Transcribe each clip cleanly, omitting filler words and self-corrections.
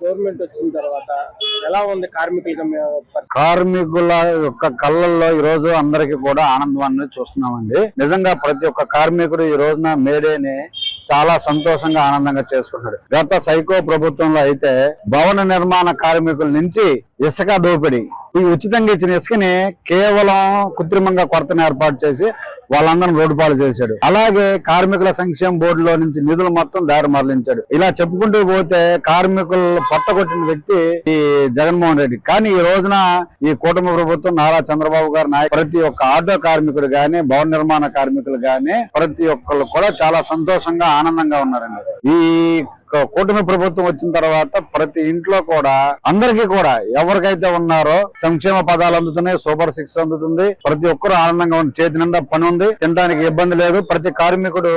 Government వచ్చిన తర్వాత ఎలా ఉంది కార్మికుల యొక్క కళ్ళల్లో ఈ రోజు అందరికి కూడా ఆనందాన్ని చూస్తున్నామండి. నిజంగా ప్రతి ఒక్క కార్మికుడు ఈ రోజున మేడేని చాలా సంతోషంగా ఆనందంగా చేసుకుంటాడు. గత సైకో ప్రభుత్వంలో అయితే భవన నిర్మాణ కార్మికుల నుంచి ఇసుక దోపిడీ, ఈ ఉచితంగా ఇచ్చిన ఇసుకని కేవలం కృత్రిమంగా కొరతను ఏర్పాటు చేసి వాళ్ళందరిని రోడ్డు పాలు చేశాడు. అలాగే కార్మికుల సంక్షేమ బోర్డులో నుంచి నిధులు మొత్తం దారి మరలించాడు. ఇలా చెప్పుకుంటూ పోతే కార్మికులు పట్టగొట్టిన వ్యక్తి ఈ జగన్మోహన్ రెడ్డి. కానీ ఈ రోజున ఈ కూటమి ప్రభుత్వం నారా చంద్రబాబు గారి ప్రతి ఒక్క ఆటో కార్మికుడు గాని, భవన నిర్మాణ కార్మికులు గాని ప్రతి ఒక్కళ్ళు కూడా చాలా సంతోషంగా ఆనందంగా ఉన్నారండి. ఈ కూటమి ప్రభుత్వం వచ్చిన తర్వాత ప్రతి ఇంట్లో కూడా అందరికీ కూడా ఎవరికైతే ఉన్నారో సంక్షేమ పదాలు అందుతున్నాయి, సూపర్ 6 అందుతుంది. ప్రతి ఒక్కరు ఆనందంగా ఉంది, చేతి నిండా పని ఉంది, తినడానికి ఇబ్బంది లేదు. ప్రతి కార్మికుడు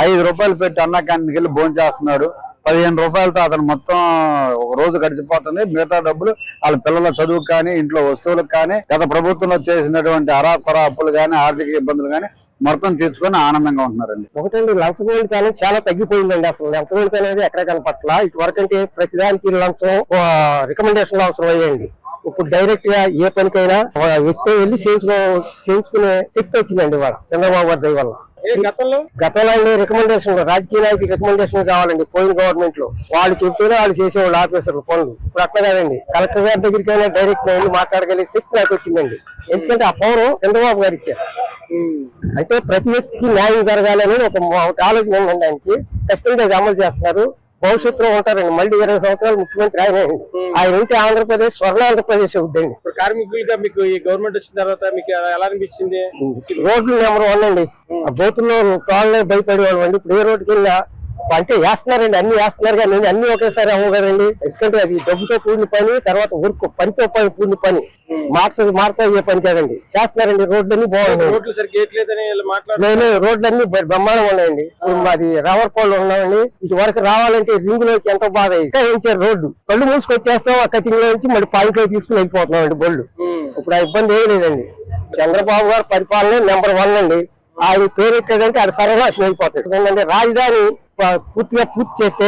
5 రూపాయలు పెట్టి అన్న క్యాంటీన్కి వెళ్ళి భోజనం చేస్తున్నాడు. 15 రూపాయలతో అతను మొత్తం ఒక రోజు గడిచిపోతుంది. మిగతా డబ్బులు వాళ్ళ పిల్లల చదువుకు కానీ, ఇంట్లో వస్తువులకు కానీ, గత ప్రభుత్వంలో చేసినటువంటి అరాకొర అప్పులు కానీ, ఆర్థిక ఇబ్బందులు కానీ మొత్తం తీర్చుకొని ఆనందంగా ఉంటున్నారండి. ఒకటండి, లంచగోళిక అనేది చాలా తగ్గిపోయిందండి. అసలు లంచగోళిక అనేది ఎక్కడ కనపట్ల. ఇటువరకు అంటే ప్రతిదానికి లంచం రికమెండేషన్ అవసరం అయ్యండి. ఇప్పుడు డైరెక్ట్ గా ఏ పనికైనా వ్యక్తి వెళ్ళి చేయించుకునే శక్తి వచ్చిందండి ఇవాళ చంద్రబాబు గారి వల్ల. గతంలో రికమెండేషన్, రాజకీయ నాయకులు రికమెండేషన్ కావాలండి. పోయిన గవర్నమెంట్ లో వాళ్ళు చెప్తూనే వాళ్ళు చేసేవాళ్ళు ఆఫీసర్లు పనులు. ఇప్పుడు అట్లా కాదండి, కలెక్టర్ గారి దగ్గరికైనా డైరెక్ట్ వెళ్ళి మాట్లాడగలిగే శక్తి నాకు వచ్చిందండి. ఎందుకంటే ఆ పౌరం చంద్రబాబు గారు ఇచ్చారు. అయితే ప్రతి వ్యక్తికి న్యాయం జరగాలని ఒక ఆలోచన ఉందండి. ఆయనకి ఖచ్చితంగా అమలు చేస్తున్నారు. భవిష్యత్తులో ఉంటారండి. మళ్ళీ 20 సంవత్సరాలు ముఖ్యమంత్రి ఆయన ఉంటే ఆంధ్రప్రదేశ్ స్వర్ణాంధ్రప్రదేశ్ అవుద్దండి. కార్మికులుగా మీకు ఈ గవర్నమెంట్ వచ్చిన తర్వాత మీకు ఎలా అనిపించింది? రోడ్లు నెంబర్ 1 అండి. ఆ బోతుల్లో కాళ్ళనే భయపడేవాళ్ళు అండి. ఇప్పుడు ఏ రోడ్డుకి వెళ్ళినా అంటే వేస్తున్నారండి, అన్ని వేస్తున్నారు కానీ అన్ని ఒకేసారి అవ్వగారండి. ఎందుకంటే అది డబ్బుతో కూడిన పని, తర్వాత వర్క్ పనితో కూడిన పని, మార్పు అయ్యే పని కాదండి. చేస్తున్నారండి. రోడ్లన్నీ బాగున్నాయి, రోడ్లన్నీ బ్రహ్మాండంగా ఉన్నాయండి. ఇప్పుడు మాది రావర్కోళ్ళు ఉన్నామండి. ఇటు వరకు రావాలంటే రింగ్ లోకి ఎంతో బాగా వేయించారు రోడ్డు. కళ్ళు మూసుకొచ్చేస్తాం, ఆ కటింగ్ లో నుంచి మళ్ళీ పాయింట్ లో తీసుకుని వెళ్ళిపోతున్నాం అండి బళ్ళు. ఇప్పుడు ఆ ఇబ్బంది ఏం లేదండి. చంద్రబాబు గారు పరిపాలన నెంబర్ 1 అండి. ఆయన పేరు ఎక్కడంటే అది సర్వనాశనం అయిపోతాడు. ఎందుకంటే రాజధాని పూర్తిగా పూర్తి చేస్తే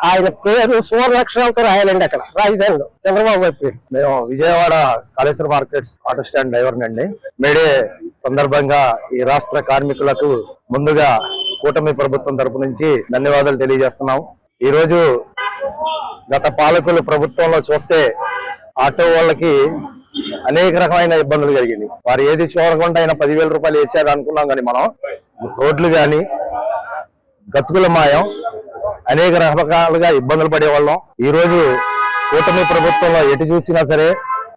ఆయన పేరు సువర్ణాక్షరాలతో రాయాలండి అక్కడ రాజధానిలో చంద్రబాబు గారి పేరు. మేము Vijayawada Kaleshwara market auto stand driver అండి. మేడే సందర్భంగా ఈ రాష్ట్ర కార్మికులకు ముందుగా కూటమి ప్రభుత్వం తరపు నుంచి ధన్యవాదాలు తెలియజేస్తున్నాం. ఈ రోజు గత పాలకులు ప్రభుత్వంలో చూస్తే ఆటో వాళ్ళకి అనేక రకమైన ఇబ్బందులు కలిగింది. వారు ఏది చూడకుండా అయినా 10,000 రూపాయలు వేసారు అనుకున్నాం. కానీ మనం రోడ్లు కానీ గతుకుల మాయం అనేక రకాలుగా ఇబ్బందులు పడేవాళ్ళం. ఈ రోజు కూటమి ప్రభుత్వంలో ఎటు చూసినా సరే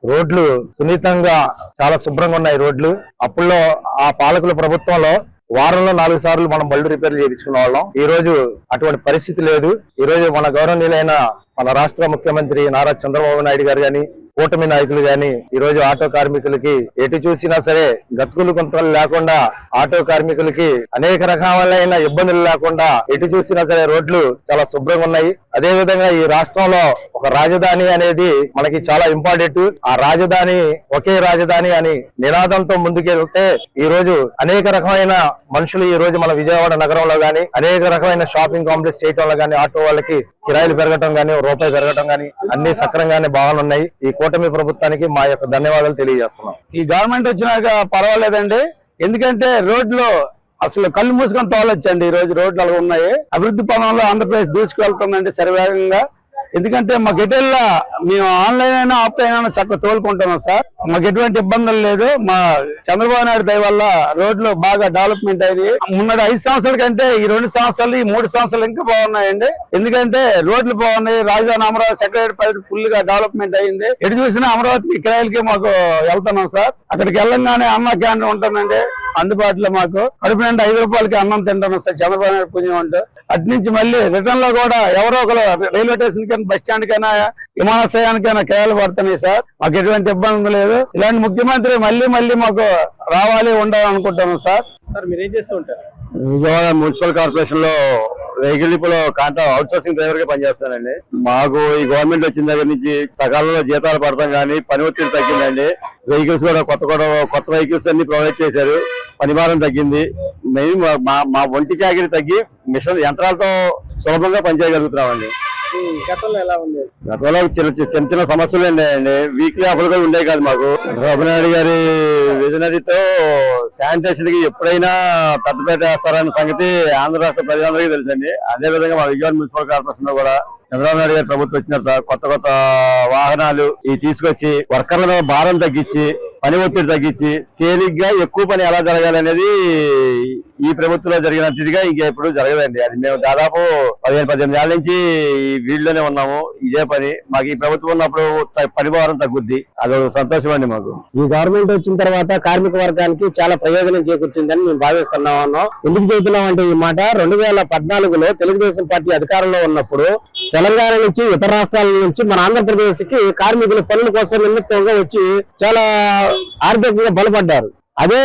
రోడ్లు సున్నితంగా చాలా శుభ్రంగా ఉన్నాయి రోడ్లు. అప్పుల్లో ఆ పాలకుల ప్రభుత్వంలో వారంలో 4 సార్లు మనం బళ్ళు రిపేర్లు చేయించుకునే వాళ్ళం. ఈ రోజు అటువంటి పరిస్థితి లేదు. ఈ రోజు మన గౌరవనీయులైన మన రాష్ట్ర ముఖ్యమంత్రి నారా చంద్రబాబు నాయుడు గారు గాని, కూటమి నాయకులు గాని ఈ రోజు ఆటో కార్మికులకి ఎటు చూసినా సరే గతుకులు కొంతలు లేకుండా, ఆటో కార్మికులకి అనేక రకాలైన ఇబ్బందులు లేకుండా ఎటు చూసినా సరే రోడ్లు చాలా శుభ్రంగా ఉన్నాయి. అదే విధంగా ఈ రాష్ట్రంలో ఒక రాజధాని అనేది మనకి చాలా ఇంపార్టెంట్. ఆ రాజధాని ఒకే రాజధాని అని నినాదంతో ముందుకెళ్తే ఈ రోజు అనేక రకమైన మనుషులు ఈ రోజు మన విజయవాడ నగరంలో గాని అనేక రకమైన షాపింగ్ కాంప్లెక్స్ చేయటంలో గానీ, ఆటో వాళ్ళకి కిరాయిలు పెరగటం గానీ, రూపాయి పెరగటం గానీ అన్ని సక్రమంగానే బాగున్నాయి. ఈ కూటమి ప్రభుత్వానికి మా యొక్క ధన్యవాదాలు తెలియజేస్తున్నాం. ఈ గవర్నమెంట్ వచ్చినాక పర్వాలేదండి. ఎందుకంటే రోడ్లు అసలు కళ్ళు మూసుకొని తోలొచ్చండి. ఈ రోజు రోడ్లు అలా ఉన్నాయి. అభివృద్ధి పనుల్లో ఆంధ్రప్రదేశ్ దూసుకెళ్తుందండి శరవేగంగా. ఎందుకంటే మాకు ఎటువల్ల మేము ఆన్లైన్ అయినా ఆఫ్లైన్ అయినా చక్కగా తోలుకుంటున్నాం సార్. మాకు ఎటువంటి ఇబ్బందులు లేదు. మా చంద్రబాబు నాయుడు దయ వల్ల రోడ్లు బాగా డెవలప్మెంట్ అయింది. మున్నటి 5 సంవత్సరాల కంటే ఈ 2 సంవత్సరాలు, ఈ 3 సంవత్సరాలు ఇంకా బాగున్నాయండి. ఎందుకంటే రోడ్లు బాగున్నాయి. రాజధాని అమరావతి సెక్రటరీ ఫుల్ గా డెవలప్మెంట్ అయింది. ఎటు చూసినా అమరావతికి కిరాయిలకి మాకు వెళ్తున్నాం సార్. అక్కడికి వెళ్ళంగానే అన్న క్యాంటీన్ ఉంటుందండి అందుబాటులో. మాకు కడుపు నిండా 5 రూపాయలకి అన్నం తింటాను సార్ చంద్రబాబు నాయుడు పుణ్యం అంటూ. అటు నుంచి మళ్ళీ రిటర్న్ లో కూడా ఎవరో ఒకరు రైల్వే స్టేషన్ కైనా, బస్ స్టాండ్ కైనా, విమానాశ్రయానికైనా కిరాయిలు పడుతున్నాయి సార్. మాకు ఎటువంటి ఇబ్బంది లేదు. ఇలాంటి ముఖ్యమంత్రి మళ్ళీ మాకు రావాలి, ఉండాలనుకుంటున్నాం సార్. మీరేం చేస్తూ ఉంటారు? విజయవాడ మున్సిపల్ కార్పొరేషన్ లో వెహికల్ డిపోలో అవుట్ సోర్సింగ్ డ్రైవర్ గా పనిచేస్తానండి. మాకు ఈ గవర్నమెంట్ వచ్చిన దగ్గర నుంచి సకాలంలో జీతాలు పడతాం కానీ పని ఒత్తిడి తగ్గిందండి. వెహికల్స్ కూడా కొత్త వెహికల్స్ అన్ని ప్రొవైడ్ చేశారు. పనిభారం తగ్గింది. మెయిన్ మా ఒంటి చాకిరి తగ్గి మిషన్ యంత్రాలతో సులభంగా పనిచేయగలుగుతున్నామండి. గతంలో ఎలా ఉంది? గతంలో చిన్న చిన్న సమస్యలు ఉన్నాయండి. వీక్లీ ఆఫర్ కూడా ఉండేవి కాదు మాకు. చంద్రబాబు నాయుడు గారి విజనరీతో శానిటేషన్ కి ఎప్పుడైనా పెద్దపేట వేస్తారన్న సంగతి ఆంధ్ర రాష్ట్ర ప్రజలందరికీ తెలుసండి. అదే విధంగా మా విజయవాడ మున్సిపల్ కార్పొరేషన్ లో కూడా చంద్రబాబు నాయుడు గారి ప్రభుత్వం వచ్చిన కొత్త కొత్త వాహనాలు ఇవి తీసుకొచ్చి వర్కర్ల మీద భారం తగ్గించి పని ఒత్తిడి తగ్గించి తేలిగ్గా ఎక్కువ పని ఎలా జరగాలనేది ఈ ప్రభుత్వంలో జరిగినట్టుగా ఇంకా ఎప్పుడు జరగదండి. అది మేము దాదాపు 15-18 ఏళ్ల నుంచి ఈ వీళ్ళలోనే ఉన్నాము. ఇదే పని మాకు ఈ ప్రభుత్వం ఉన్నప్పుడు పని భారం తగ్గుద్ది. అదొక సంతోషం అండి మాకు. ఈ గవర్నమెంట్ వచ్చిన తర్వాత కార్మిక వర్గానికి చాలా ప్రయోజనం చేకూర్చిందని మేము భావిస్తున్నాము. ఎందుకు చెబుతున్నాం అంటే ఈ మాట 2014లో తెలుగుదేశం పార్టీ అధికారంలో ఉన్నప్పుడు తెలంగాణ నుంచి ఇతర రాష్ట్రాల నుంచి మన ఆంధ్రప్రదేశ్ కి కార్మికుల పనుల కోసం నిమిత్తంగా వచ్చి చాలా ఆర్థికంగా బలపడ్డారు. అదే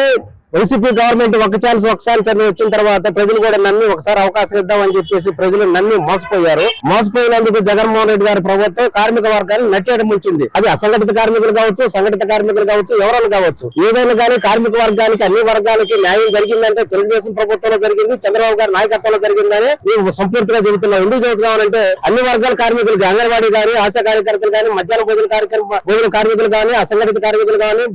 వైసీపీ గవర్నమెంట్ ఒకసారి వచ్చిన తర్వాత ప్రజలు కూడా నమ్మి ఒకసారి అవకాశం ఇద్దామని చెప్పేసి ప్రజలు నమ్మి మోసపోయినందుకు జగన్మోహన్ రెడ్డి గారి ప్రభుత్వం కార్మిక వర్గాన్ని నట్టేట ముంచింది. అది అసంఘటిత కార్మికులు కావచ్చు, సంఘటిత కార్మికులు కావచ్చు, ఎవరైనా కావచ్చు. ఏదైనా కానీ కార్మిక వర్గానికి అన్ని వర్గాలకి న్యాయం జరిగిందంటే తెలుగుదేశం ప్రభుత్వంలో జరిగింది, చంద్రబాబు గారి నాయకత్వంలో జరిగిందని మేము సంపూర్తిగా చెబుతున్నాం. ఎందుకు చెబుతున్నామంటే అన్ని వర్గాల కార్మికులకి అంగన్వాడీ కానీ, ఆశా కార్యకర్తలు కానీ, మధ్యాహ్న భోజన కార్మికులు కానీ, అసంఘటిత కార్మికులు కానీ,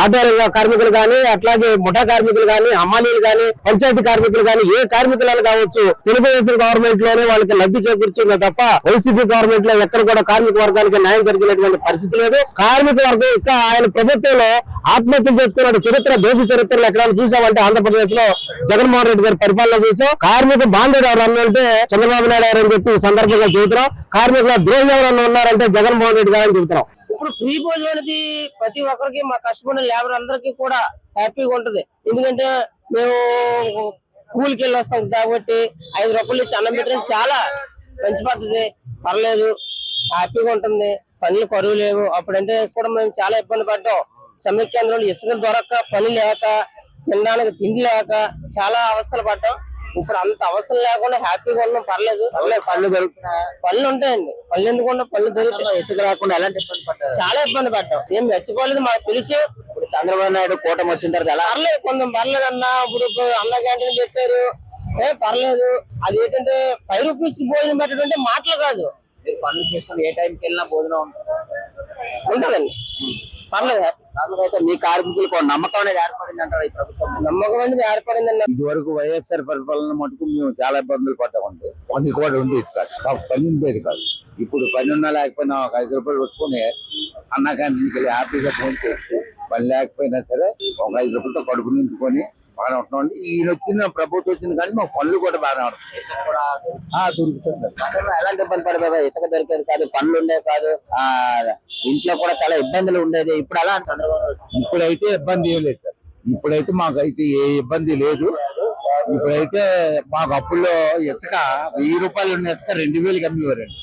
ఆటో కార్మికులు కానీ, అట్లాగే ముఠా కార్మికులు కానీ, హమాలీలు కానీ, పంచాయతీ కార్మికులు కానీ, ఏ కార్మికులను కావచ్చు తెలుగుదేశం గవర్నమెంట్ లోనే వాళ్ళకి లబ్ధి చేకూర్చింది తప్ప వైసీపీ గవర్నమెంట్ లో ఎక్కడ కూడా కార్మిక వర్గానికి న్యాయం జరిగినటువంటి పరిస్థితి లేదు. కార్మిక వర్గం ఇంకా ఆయన ప్రభుత్వంలో ఆత్మహత్యలు చేసుకున్న చరిత్ర, దేశ చరిత్రలో ఎక్కడైనా చూసామంటే ఆంధ్రప్రదేశ్ లో జగన్మోహన్ రెడ్డి గారి పరిపాలన చూసాం. కార్మిక బాంధవుడు ఎవరన్నా అంటే చంద్రబాబు నాయుడు గారు అని చెప్పి ఈ సందర్భంగా చెబుతున్నాం. కార్మికుల ద్రోహులు ఎవరన్నా ఉన్నారంటే జగన్మోహన్ రెడ్డి గారు అని చెబుతున్నాం. ఇప్పుడు ఫ్రీ భోజనం అనేది ప్రతి ఒక్కరికి, మా కష్టపడిన లేబర్ అందరికీ కూడా హ్యాపీగా ఉంటది. ఎందుకంటే మేము కూలికి వెళ్ళి వస్తాం కాబట్టి 5 రూపాయలు ఇచ్చి అన్నం పెట్టడం చాలా మంచి పద్ధతి. పర్లేదు, హ్యాపీగా ఉంటుంది. పనులు కరువు లేవు. అప్పుడంటే కూడా మేము చాలా ఇబ్బంది పడ్డాం. సమ్మె కేంద్రంలో ఇసుకలు దొరక్క, పని లేక, తినడానికి తిండి లేక చాలా అవస్థలు పడ్డాం. ఇప్పుడు అంత అవసరం లేకుండా హ్యాపీగా ఉన్నాం. పర్లేదు, పనులు దొరుకుతున్నాయి. పనులు ఉంటాయండి. పనులు ఎందుకుండా పనులు దొరుకుతున్నాయి. ఇసుక రాకుండా ఎలాంటి ఇబ్బంది పడ్డారు? చాలా ఇబ్బంది పడ్డాం. ఏం మెచ్చిపోలేదు, మాకు తెలుసు. ఇప్పుడు చంద్రబాబు నాయుడు కూటమి వచ్చిన తర్వాత ఎలా పర్లేదు, కొంచెం పర్లేదు అన్నా. ఇప్పుడు అన్న క్యాంటీన్ పెట్టారు, పర్లేదు. అది ఏంటంటే 5 రూపీస్ కి భోజనం పెట్టడం మాటలు కాదు. మీరు పనులు చేసుకుని ఏ టైంకి వెళ్ళినా భోజనం ఉంటుందండి. పర్లేదు. అయితే మీ కార్మికులకు నమ్మకం అనేది ఏర్పడింది అంటారు ఈ ప్రభుత్వం? నమ్మకం అనేది ఏర్పడిందండి. ఇది వరకు వైఎస్ఆర్ పరిపాలన మటుకు మేము చాలా ఇబ్బందులు పడ్డామండి. పని కూడా ఉండేది కాదు, మాకు పని ఉండేది కాదు. ఇప్పుడు పని ఉన్నా లేకపోయినా ఒక 5 రూపాయలు పెట్టుకుని అన్న క్యాంటీన్కి వెళ్ళి హ్యాపీగా ఫోన్ చేసి పని లేకపోయినా సరే ఒక 5 రూపాయలతో కడుపు నింపుకొని బాగానే ఉంటున్నామండి. ఈయన వచ్చిన ప్రభుత్వం వచ్చింది కానీ మాకు పనులు కూడా బాగానే ఉంటున్నాయి. దొరుకుతుంది. ఎలాంటి ఇబ్బంది పడిపోయి ఇసుక దొరికేది కాదు, పనులు ఉండేవి కాదు, ఇంట్లో కూడా చాలా ఇబ్బందులు ఉండేది. ఇప్పుడు అలా ఇప్పుడైతే ఇబ్బంది ఏం లేదు సార్. ఇప్పుడైతే మాకైతే ఏ ఇబ్బంది లేదు. ఇప్పుడైతే మాకు అప్పుల్లో ఇసుక 1000 రూపాయలు ఉన్న ఇసుక 2000కి అమ్మేవారండి.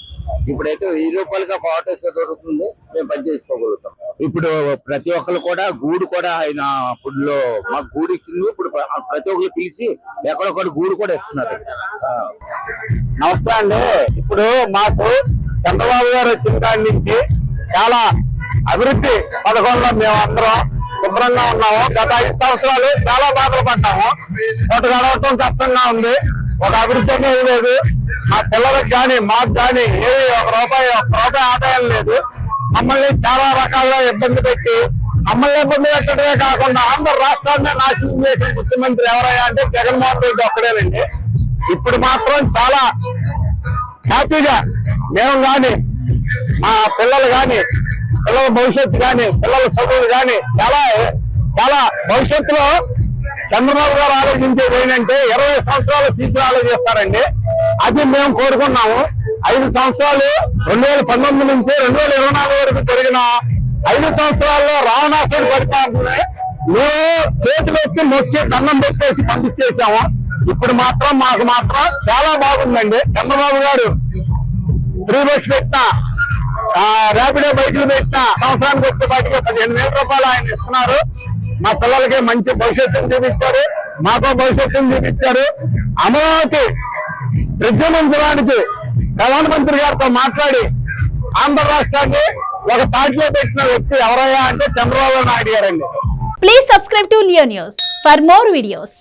ఇప్పుడైతే 1000 రూపాయలకి ఒక ఆటో ఇసుక దొరుకుతుంది, మేము పని చేసుకోగలుగుతాం. ఇప్పుడు ప్రతి ఒక్కరు కూడా గూడు కూడా ఆయన అప్పుడులో మాకు గూడు ఇచ్చింది. ఇప్పుడు ప్రతి ఒక్కరు పిలిచి ఎక్కడొక్కడు గూడు కూడా ఇస్తున్నారు. నమస్తే అండి. ఇప్పుడు మాకు చంద్రబాబు గారు వచ్చిన కాడి నుంచి చాలా అభివృద్ధి పథకంలో మేము అందరం శుభ్రంగా ఉన్నాము. గత 5 సంవత్సరాలు చాలా బాధలు పడ్డాము. ఒకటి గడవటం కష్టంగా ఉంది. ఒక అభివృద్ధి అనేది లేదు. మా పిల్లలకు కానీ మాకు కానీ ఏది ఒక రూపాయి ఆదాయం లేదు. మమ్మల్ని చాలా రకాలుగా ఇబ్బంది పెట్టి మమ్మల్ని ఇబ్బంది పెట్టడమే కాకుండా ఆంధ్ర రాష్ట్రాన్ని నాశనం చేసిన ముఖ్యమంత్రి ఎవరయ్యా అంటే జగన్మోహన్ రెడ్డి ఒక్కడేనండి. ఇప్పుడు మాత్రం చాలా హ్యాపీగా మేము కానీ, మా పిల్లలు కానీ, పిల్లల భవిష్యత్తు కానీ, పిల్లల చదువులు కానీ చాలా భవిష్యత్తులో చంద్రబాబు గారు ఆలోచించేది ఏంటంటే 20 సంవత్సరాలు ఫీజులు ఆలోచిస్తారండి. అది మేము కోరుకున్నాము. 5 సంవత్సరాలు 2019 నుంచి 2024 వరకు జరిగిన 5 సంవత్సరాల్లో రావణాసుడు పరిపాలన మేము చేతులెత్తి మొక్కి దండం పెట్టేసి పంపించేసాము. ఇప్పుడు మాత్రం మాకు మాత్రం చాలా బాగుందండి. చంద్రబాబు గారు ఫ్రీ బస్ పెట్టిన, ర్యాపిడో బైకులు పెట్టిన సంవత్సరానికి వచ్చే బయటకి 15,000 రూపాయలు ఆయన ఇస్తున్నారు. మా పిల్లలకి మంచి భవిష్యత్తును చూపించారు, మాకు భవిష్యత్తును చూపించారు. అమరావతి విజృంభించడానికి ప్రధానమంత్రి గారితో మాట్లాడి ఆంధ్ర రాష్ట్రాన్ని ఒక తాటిలో పెట్టిన వ్యక్తి ఎవరయ్యా అంటే చంద్రబాబు నాయుడు గారండి. Please subscribe to Leo news for more videos.